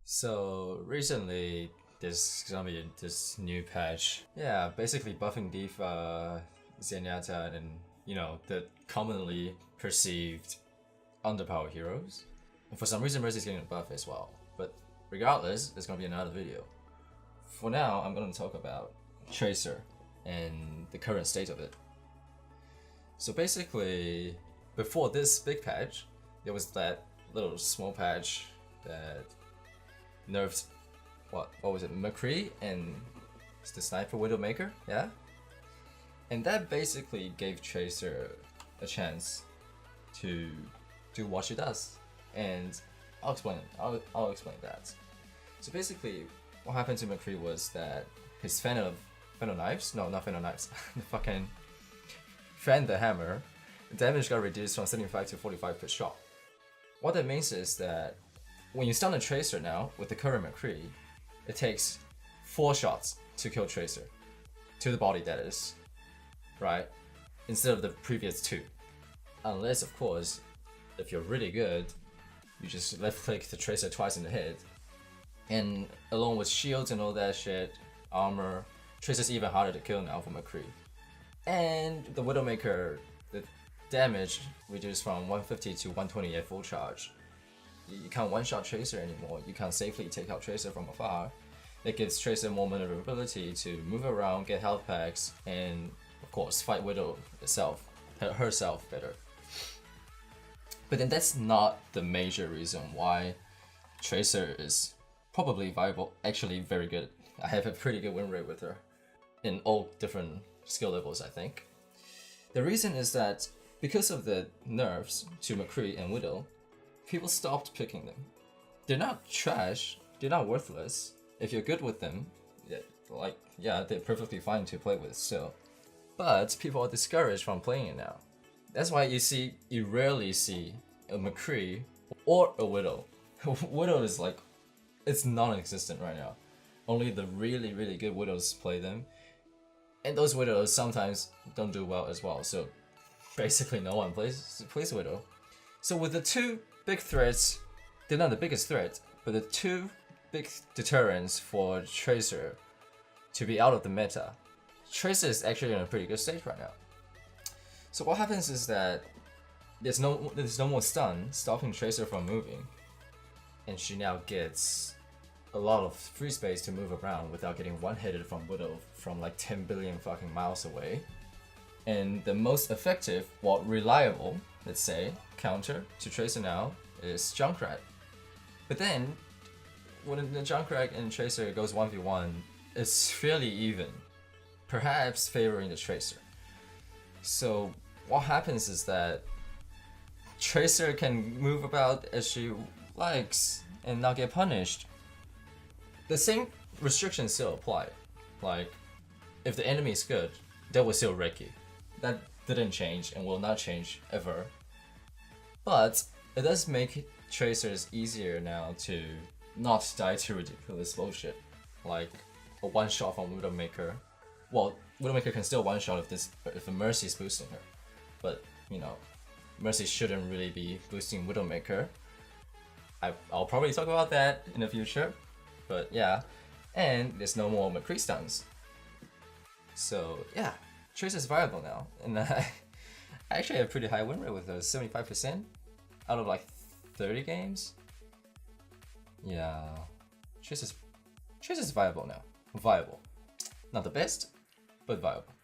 So recently, there's gonna be this new patch. Yeah, basically buffing Diva, Zenyatta, and the commonly perceived underpowered heroes. And for some reason, Mercy's getting a buff as well. But regardless, there's gonna be another video. For now, I'm gonna talk about Tracer and the current state of it. So basically, before this big patch, there was that little small patch that nerfed what was it, Mcree and the sniper Widowmaker, yeah? And that basically gave Tracer a chance to do what she does. And I'll explain that. So basically, what happened to Mcree was that his fan of knives? No, not fan of knives. The fucking fan the hammer. Damage got reduced from 75 to 45 per shot. What that means is that when you stun a Tracer now with the current Mcree, it takes 4 shots to kill Tracer. To the body, that is. Right? Instead of the previous 2. Unless, of course, if you're really good, you just left click the Tracer twice in the head. And along with shields and all that shit, armor, Tracer's even harder to kill now for Mcree. And the Widowmaker, the damage reduced from 150 to 120 at full charge. You can't one-shot Tracer anymore, you can safely take out Tracer from afar. That gives Tracer more maneuverability to move around, get health packs, and of course fight Widow herself better. But then that's not the major reason why Tracer is probably viable, actually very good. I have a pretty good win rate with her in all different skill levels, I think. The reason is that because of the nerfs to Mcree and Widow, people stopped picking them. They're not trash, they're not worthless. If you're good with them, they're perfectly fine to play with still. But people are discouraged from playing it now. That's why you rarely see a Mcree or a Widow. Widow is it's non-existent right now. Only the really, really good Widows play them. And those Widows sometimes don't do well as well, so basically no one plays Widow. So with the two big threats, they're not the biggest threat, but the two big deterrents for Tracer to be out of the meta, Tracer is actually in a pretty good state right now. So what happens is that there's no more stun stopping Tracer from moving, and she now gets a lot of free space to move around without getting one-hitted from Widow from like 10 billion fucking miles away. And the most effective, reliable, let's say, counter to Tracer now is Junkrat. But then, when the Junkrat and Tracer goes 1v1, it's fairly even, perhaps favoring the Tracer. So what happens is that Tracer can move about as she likes and not get punished. The same restrictions still apply. Like, if the enemy is good, they will still wreck you. That didn't change and will not change ever. But it does make Tracers easier now to not die to ridiculous bullshit. Like a one-shot from Widowmaker. Well, Widowmaker can still one-shot if a Mercy is boosting her. But, Mercy shouldn't really be boosting Widowmaker. I'll probably talk about that in the future. But yeah, and there's no more Mcree stuns. So yeah, Tracer's viable now, and I actually have a pretty high win rate with her, 75% out of like 30 games. Yeah, Tracer's viable now. Viable, not the best, but viable.